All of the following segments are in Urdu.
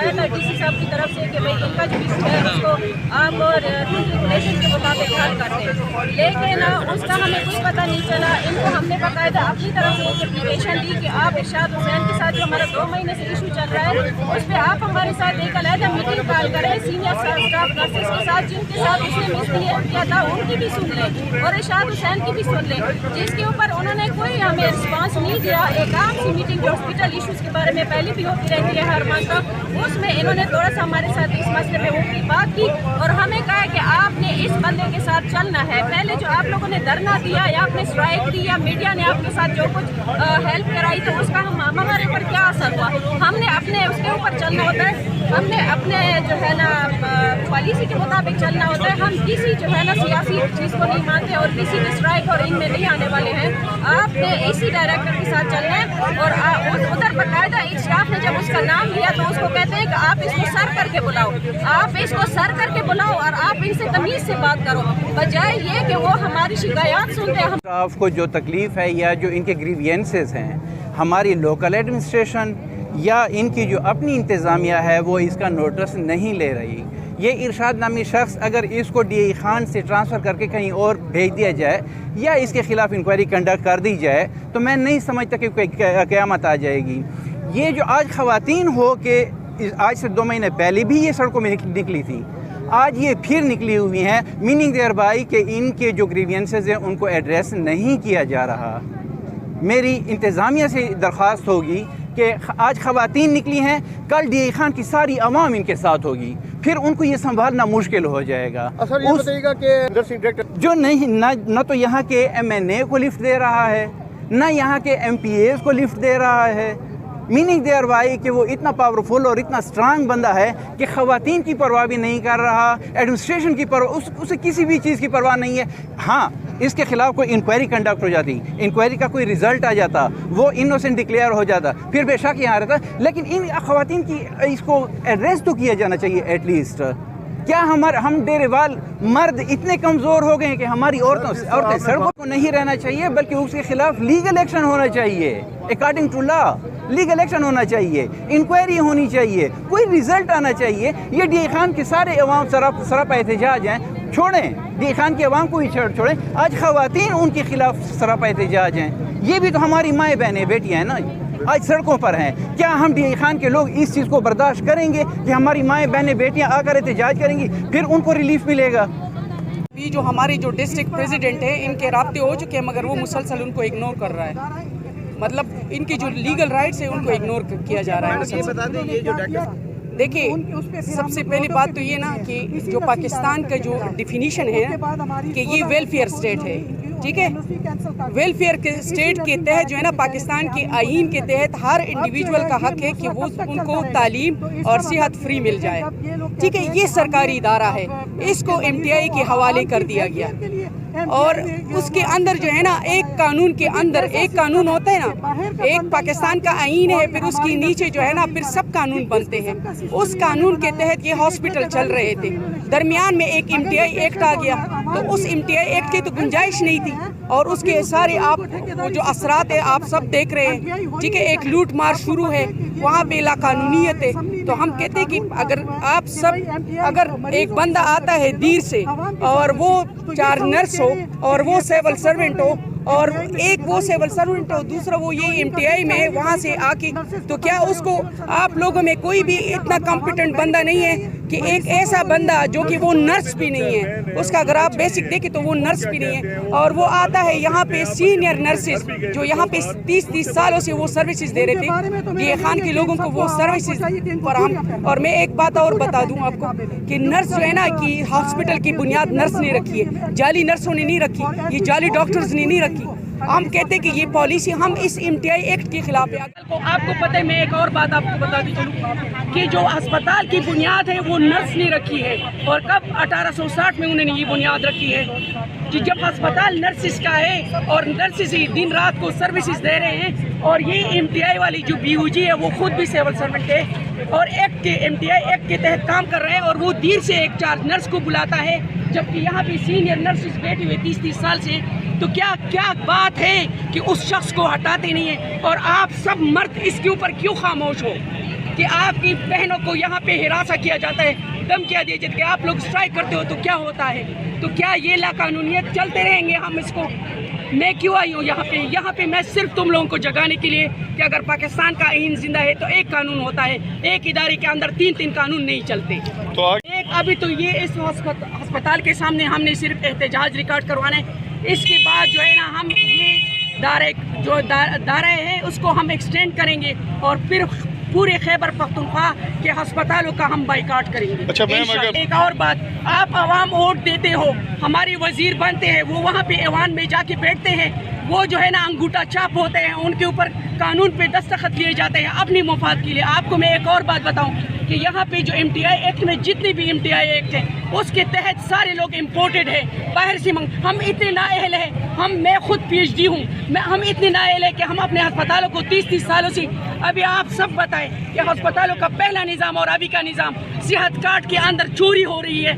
بتایا تھا DC صاحب کی طرف سے کہ بھائی ان کا جو ایشو ہے اس کو آپ ریگولیشن کے مطابق حل کرتے ہیں، لیکن اس کا ہمیں کچھ پتہ نہیں چلا۔ ان کو ہم نے باقاعدہ اپنی طرف سے ایک اپلیکیشن دی کہ آپ ارشاد حسین کے ساتھ جو ہمارا 2 مہینے سے ایشو چل رہا ہے اس پہ آپ ہمارے ساتھ ایک علیحدہ میٹنگ کال کریں سینئر اسٹاف نرسز کے ساتھ، جن کے ساتھ اس نے مسبہیو کیا تھا ان کی بھی سن لیں اور ارشاد حسین کی بھی سن لیں، جس کے اوپر انہوں نے کوئی ہمیں رسپانس نہیں دیا۔ ایک عام سی میٹنگ جو ہاسپٹل ایشوز کے بارے میں پہلے بھی ہوتی رہتی ہے ہر منتھ، اس میں انہوں نے تھوڑا سا ہمارے ساتھ اس مسئلے پہ اوپری بات کی اور ہمیں کہا کہ آپ نے اس بندے کے ساتھ چلنا ہے۔ پہلے جو آپ لوگوں نے دھرنا دیا یا آپ نے اسٹرائک دی یا میڈیا نے آپ کے ساتھ جو کچھ ہیلپ کرائی تو اس کا ہمارے اوپر کیا اثر ہوا؟ ہم نے اپنے اس کے اوپر چلنا ہوتا ہے، ہم نے اپنے جو ہے نا پالیسی کے مطابق چلنا ہوتا ہے۔ ہم کسی جو ہے نا سیاسی چیز کو نہیں مانتے اور کسی بھی اسٹرائک اور ان میں نہیں آنے والے ہیں۔ آپ نے اسی ڈائریکٹر کے ساتھ چلنا ہے اور ادھر باقاعدہ ایک اسٹاف نے جب اس کا نام لیا تو اس کو کہتے ہیں کہ آپ اس کو سر کر کے بلاؤ، آپ اس کو سر کر کے بلاؤ اور آپ ان سے تمیز سے بات کرو، بجائے یہ کہ وہ ہماری شکایات سنتے ہیں۔ اسٹاف کو جو تکلیف ہے یا جو ان کے گریوینسز ہیں، ہماری لوکل ایڈمنسٹریشن یا ان کی جو اپنی انتظامیہ ہے وہ اس کا نوٹس نہیں لے رہی۔ یہ ارشاد نامی شخص اگر اس کو DI خان سے ٹرانسفر کر کے کہیں اور بھیج دیا جائے یا اس کے خلاف انکوائری کنڈکٹ کر دی جائے تو میں نہیں سمجھتا کہ قیامت آ جائے گی۔ یہ جو آج خواتین ہو کہ آج سے 2 مہینے پہلے بھی یہ سڑکوں میں نکلی تھی، آج یہ پھر نکلی ہوئی ہیں، میننگ دیئر بائی کہ ان کے جو گریوینسز ہیں ان کو ایڈریس نہیں کیا جا رہا۔ میری انتظامیہ سے درخواست ہوگی کہ آج خواتین نکلی ہیں، کل DI خان کی ساری عوام ان کے ساتھ ہوگی، پھر ان کو یہ سنبھالنا مشکل ہو جائے گا۔ یہ بتائیے گا کہ نرسنگ ڈائریکٹر جو نہ تو یہاں کے MNA کو لفٹ دے رہا ہے، نہ یہاں کے MPAs کو لفٹ دے رہا ہے، میننگ دیئر بائی کہ وہ اتنا پاورفل اور اتنا اسٹرانگ بندہ ہے کہ خواتین کی پرواہ بھی نہیں کر رہا، ایڈمنسٹریشن کی پرواہ، اسے کسی بھی چیز کی پرواہ نہیں ہے۔ ہاں، اس کے خلاف کوئی انکوائری کنڈکٹ ہو جاتی، انکوائری کا کوئی رزلٹ آ جاتا، وہ انوسنٹ ڈکلیئر ہو جاتا، پھر بے شک یہاں رہتا، لیکن ان خواتین کی اس کو ایڈریس تو کیا جانا چاہیے ایٹ لیسٹ۔ کیا ہم ڈیرے وال مرد اتنے کمزور ہو گئے ہیں کہ ہماری عورتیں سڑکوں کو نہیں رہنا چاہیے بلکہ اس کے خلاف لیگل ایکشن ہونا چاہیے، according to law legal action ہونا چاہیے، انکوائری ہونی چاہیے، کوئی رزلٹ آنا چاہیے۔ یہ DI خان کے سارے عوام سراپا احتجاج ہیں، چھوڑیں DI خان کے عوام کو ہی چھوڑیں، آج خواتین ان کے خلاف سراپا احتجاج ہیں، یہ بھی تو ہماری مائیں بہنیں بیٹیاں ہیں نا، آج سڑکوں پر ہیں۔ کیا ہم DI خان کے لوگ اس چیز کو برداشت کریں گے کہ ہماری مائیں بہنیں بیٹیاں آ کر احتجاج کریں گی، پھر ان کو ریلیف ملے گا؟ یہ جو ہمارے جو ڈسٹرکٹ پریزیڈنٹ ہیں ان کے رابطے ہو چکے ہیں مگر وہ مسلسل ان کو اگنور کر رہا ہے، مطلب ان کی جو لیگل رائٹس ہیں ان کو اگنور کیا جا رہا ہے۔ دیکھیے، سب سے پہلی بات تو یہ نا کہ جو پاکستان کا جو ڈیفینیشن ہے کہ یہ ویلفیئر اسٹیٹ ہے، ٹھیک ہے، ویلفیئر کے اسٹیٹ کے تحت جو ہے نا پاکستان کے آئین کے تحت ہر انڈیویجول کا حق ہے کہ وہ ان کو تعلیم اور صحت فری مل جائے، ٹھیک ہے، یہ سرکاری ادارہ ہے، اس کو MTI کے حوالے کر دیا گیا اور اس کے اندر جو ہے نا ایک قانون کے اندر ایک قانون ہوتا ہے نا، ایک پاکستان کا آئین ہے، پھر اس کے نیچے جو ہے نا پھر سب قانون بنتے ہیں، اس قانون کے تحت یہ ہاسپٹل چل رہے تھے، درمیان میں ایک MTI ایکٹ آ گیا تو اس MTI ایکٹ کی تو گنجائش نہیں تھی اور اس کے سارے آپ وہ جو اثرات ہیں آپ سب دیکھ رہے ہیں، ٹھیک ہے، ایک لوٹ مار شروع ہے، وہاں پہ لا قانونیت ہے، تو ہم کہتے ہیں کہ اگر آپ سب اگر ایک بندہ آتا ہے دیر سے اور وہ 4 نرس ہو اور وہ سیول سرونٹ ہو اور ایک وہ سیول سرونٹ ہو دوسرا وہ یہ MTI میں وہاں سے آ کے، تو کیا اس کو آپ لوگوں میں کوئی بھی اتنا کمپیٹنٹ بندہ نہیں ہے کہ ایک ایسا بندہ جو کہ وہ نرس بھی نہیں ہے، اس کا اگر آپ بیسک دیکھیں تو وہ نرس بھی نہیں ہے اور وہ آتا ہے یہاں پہ سینئر نرسز جو یہاں پہ 30 سالوں سے وہ سروسز دے رہے تھے DI خان کے لوگوں کو، وہ سروسز فراہم۔ اور میں ایک بات اور بتا دوں آپ کو کہ نرس جو ہے نا کہ ہاسپٹل کی بنیاد نرس نے رکھی ہے، جعلی نرسوں نے نہیں رکھی، یہ جعلی ڈاکٹرز نے نہیں رکھی۔ ہم کہتے ہیں کہ یہ پالیسی ہم اس MTI ایکٹ کے خلاف ہے۔ آپ کو پتہ ہے، میں ایک اور بات آپ کو بتاتی چلوں کہ جو ہسپتال کی بنیاد ہے وہ نرس نے رکھی ہے اور کب 1860 میں انہوں نے یہ بنیاد رکھی ہے کہ جب ہسپتال نرسز کا ہے اور نرسز ہی دن رات کو سروسز دے رہے ہیں اور یہ MTI والی جو BUG ہے وہ خود بھی سیول سرونٹ ہے اور ایکٹ کے MTI ایکٹ کے تحت کام کر رہے ہیں اور وہ دیر سے ایک 4 نرس کو بلاتا ہے جبکہ یہاں پہ سینئر نرسز بیٹھے ہوئے 30 سال سے، تو کیا بات ہے کہ اس شخص کو ہٹاتے نہیں ہیں اور آپ سب مرد اس کے اوپر کیوں خاموش ہو؟ کہ آپ کی بہنوں کو یہاں پہ ہراساں کیا جاتا ہے, دھمکیاں دی جاتی ہے کہ آپ لوگ اسٹرائک کرتے ہو تو کیا ہوتا ہے. تو کیا یہ لاقانونیت چلتے رہیں گے ہم اس کو؟ میں کیوں آئی ہوں یہاں پہ میں صرف تم لوگوں کو جگانے کے لیے کہ اگر پاکستان کا آئین زندہ ہے تو ایک قانون ہوتا ہے, ایک ادارے کے اندر 3 قانون نہیں چلتے. ایک ابھی تو یہ اس ہسپتال کے سامنے ہم نے صرف احتجاج ریکارڈ کروانا ہے, اس کے بعد جو ہے نا ہم یہ دائرہ ہے اس کو ہم ایکسٹینڈ کریں گے اور پھر پورے خیبر پختونخوا کے ہسپتالوں کا ہم بائیکاٹ کریں گے. اچھا میم, ایک اور بات, آپ عوام ووٹ دیتے ہو, ہمارے وزیر بنتے ہیں, وہ وہاں پہ ایوان میں جا کے بیٹھتے ہیں, وہ جو ہے نا انگوٹھا چھاپ ہوتے ہیں, ان کے اوپر قانون پہ دستخط لیے جاتے ہیں اپنی مفاد کے لیے. آپ کو میں ایک اور بات بتاؤں کہ یہاں پہ جو MTI ایکٹ میں جتنے بھی MTI ایکٹ ہیں اس کے تحت سارے لوگ امپورٹڈ ہیں باہر سے. ہم اتنے نااہل ہیں, میں خود PhD ہوں, ہم اتنے نااہل ہیں کہ ہم اپنے ہسپتالوں کو 30 سالوں سے, ابھی آپ سب بتائیں کہ ہسپتالوں کا پہلا نظام اور ابھی کا نظام, صحت کارڈ کے اندر چوری ہو رہی ہے,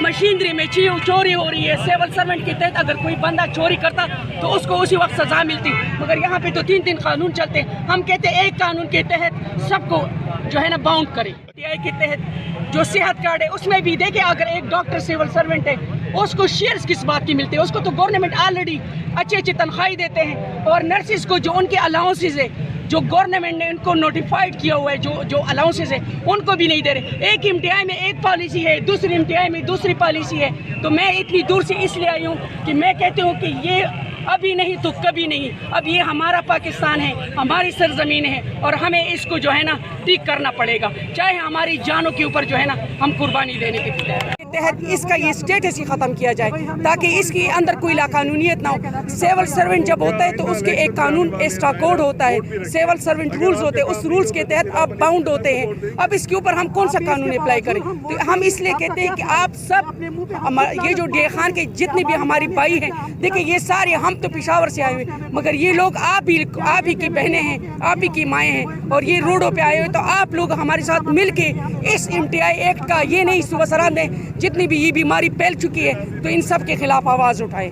مشینری میں چوری ہو رہی ہے. سیول سرونٹ کے تحت اگر کوئی بندہ چوری کرتا تو اس کو اسی وقت سزا ملتی, مگر یہاں پہ تو 3 قانون چلتے ہیں. ہم کہتے ہیں ایک قانون کے تحت سب کو جو ہے نا باؤنڈ کرے. MTI کے تحت جو صحت کارڈ ہے اس میں بھی دیکھیں, اگر ایک ڈاکٹر سیول سرونٹ ہے اس کو شیئرز کس بات کی ملتے ہیں, اس کو تو گورنمنٹ آلریڈی اچھی تنخواہیں دیتے ہیں, اور نرسز کو جو ان کے الاؤنسز ہے جو گورنمنٹ نے ان کو نوٹیفائڈ کیا ہوا ہے, جو الاؤنسز ہے ان کو بھی نہیں دے رہے. ایک MTI میں ایک پالیسی ہے, دوسری MTI میں دوسری پالیسی ہے. تو میں اتنی دور سے اس لیے آئی ہوں کہ میں کہتی ہوں کہ یہ ابھی نہیں تو کبھی نہیں, اب یہ ہمارا پاکستان ہے, ہماری سرزمین ہے, اور ہمیں اس کو جو ہے نا ٹھیک کرنا پڑے گا, چاہے ہماری جانوں کے اوپر جو ہے نا ہم قربانی دینے کے تحت اس کا یہ اسٹیٹس ہی ختم کیا جائے تاکہ اس کے اندر کوئی لاقانونیت نہ ہو. سیول سرونٹ جب ہوتا ہے تو اس کے ایک قانون ایسٹرا کوڈ ہوتا ہے, سیول سرونٹ رولز ہوتے ہیں, اس رولز کے تحت آپ باؤنڈ ہوتے ہیں. اب اس کے اوپر ہم کون سا قانون اپلائی کریں؟ تو ہم اس لیے کہتے ہیں کہ آپ سب, یہ جو ڈے خان کے جتنے بھی ہماری بھائی ہیں, دیکھیں یہ سارے ہم تو پشاور سے آئے ہوئے, مگر یہ لوگ آپ ہی کی بہنیں ہیں, آپ ہی کی مائیں ہیں, اور یہ روڈوں پہ آئے ہوئے. تو آپ لوگ ہمارے ساتھ مل کے اس MTI ایکٹ کا, یہ نہیں صوبہ سرحد میں جتنی بھی یہ بیماری پھیل چکی ہے, تو ان سب کے خلاف آواز اٹھائے.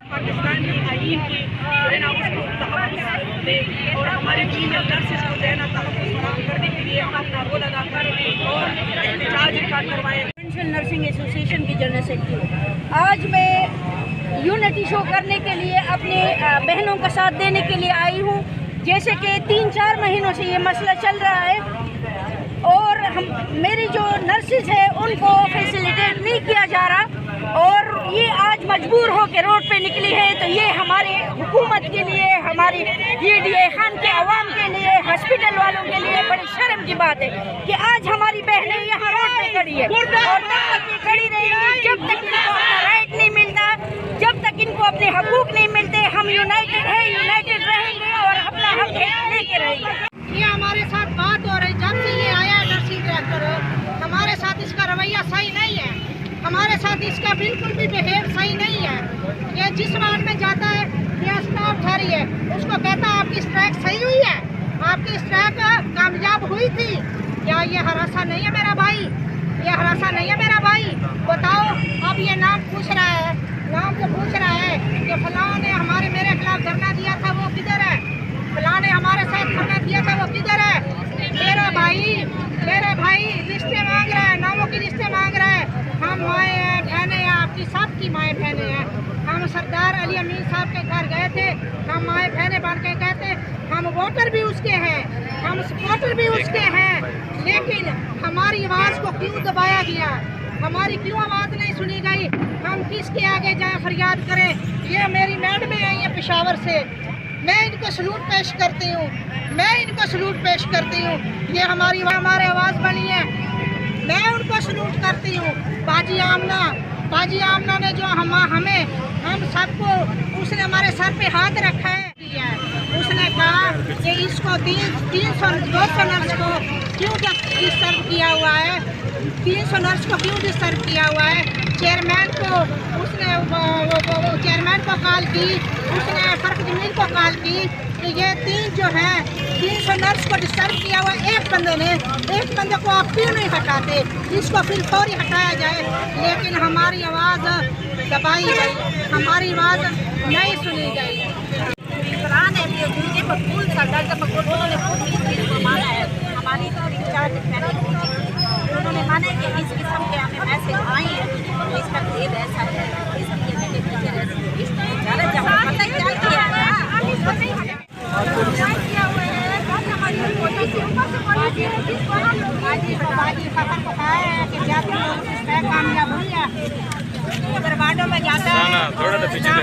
پاکستان کی آئین کی جو ہے نا اس کو تحفظ دے, اور ہمارے فیمیل نرسز کو جو ہے نا تحفظ فراہم کرنے کے لیے اپنا رول ادا کریں اور احتجاج ریکارڈ کروائیں. نرسنگ ایسوسیشن کی جنرل سیکرٹری. آج میں یونٹی شو کرنے کے لیے اپنے بہنوں کا ساتھ دینے کے لیے آئی ہوں. جیسے کہ 3-4 مہینوں سے یہ مسئلہ چل رہا ہے اور میری جو نرسز ہیں ان کو فیسیلیٹیٹ نہیں کیا جا رہا, اور یہ آج مجبور ہو کے روڈ پہ نکلی ہے. تو یہ ہماری حکومت کے لیے, ہماری یہ ڈی خان کے عوام کے لیے, ہاسپٹل والوں کے لیے بڑی شرم کی بات ہے کہ آج ہماری بہنیں یہاں روڈ پہ کھڑی ہے, اور تب تک یہ کھڑی رہیں گی جب تک ان کو اپنا رائٹ نہیں ملتا, جب تک ان کو اپنے حقوق نہیں ملتے. ہم یونائٹڈ ہیں, یونائٹڈ رہیں گے اور اپنا حق لے کے رہیں گے. یہ ہمارے ساتھ بات ہو رہی, جب سے یہ آیا ہے نرسنگ ڈائریکٹر, ہمارے ساتھ اس کا رویہ صحیح نہیں ہے, ہمارے ساتھ اس کا بالکل بھی بہیو صحیح نہیں ہے. یہ جس وارڈ میں جاتا ہے یہ اسٹاف ٹھہری ہے, اس کو کہتا ہے آپ کی اسٹرائک صحیح ہوئی ہے, آپ کی اسٹرائک کامیاب ہوئی تھی کیا؟ یہ ہراساں نہیں ہے میرا بھائی, یہ ہراساں نہیں ہے میرا بھائی. بتاؤ, اب یہ نام پوچھ رہا ہے, نام سے پوچھ رہا ہے کہ فلاں نے میرے خلاف دھرنا دیا تھا وہ کدھر ہے, فلاں نے ہمارے ساتھ دھرنا دیا تھا وہ کدھر ہے. میرے بھائی لسٹیں مانگ رہا ہے, ناموں کی لسٹیں مانگ رہا ہے. ہم مائیں ہیں, بہنیں ہیں, آپ کی سب کی مائیں بہنیں ہیں. ہم سردار علی امین صاحب کے گھر گئے تھے, ہم مائیں بہنیں بن کے کہتے, ہم ووٹر بھی اس کے ہیں, ہم سپورٹر بھی اس کے ہیں, لیکن ہماری آواز کو کیوں دبایا گیا, ہماری کیوں آواز نہیں سنی گئی؟ ہم کس کے آگے جائیں فریاد کریں؟ یہ میری میڈمیں آئی ہیں پشاور سے, میں ان کو سلوٹ پیش کرتی ہوں, میں ان کو سلوٹ پیش کرتی ہوں. یہ ہماری آواز بنی ہے, میں ان کو سلوٹ کرتی ہوں. باجی آمنہ نے جو ہم سب کو, اس نے ہمارے سر پہ ہاتھ رکھا ہے. اس نے کہا کہ اس کو 200 نرس کو کیوں ڈسٹرب کیا ہوا ہے, 300 نرس کو کیوں ڈسٹرب کیا ہوا ہے. چیئرمین کو اس نے چیئرمین کو کال کی, اس نے فرق جمیل کو کال کی کہ یہ 300 نرس کو ڈسٹرب کیا ہوا ہے. ایک بندے کو آپ کیوں نہیں ہٹاتے, اس کو پھر فوری ہٹایا جائے. لیکن ہماری آواز دبائی گئی, ہماری آواز نہیں سنی گئی. مقبول سردار کا مقبول انہوں نے خود مانا ہے, ہماری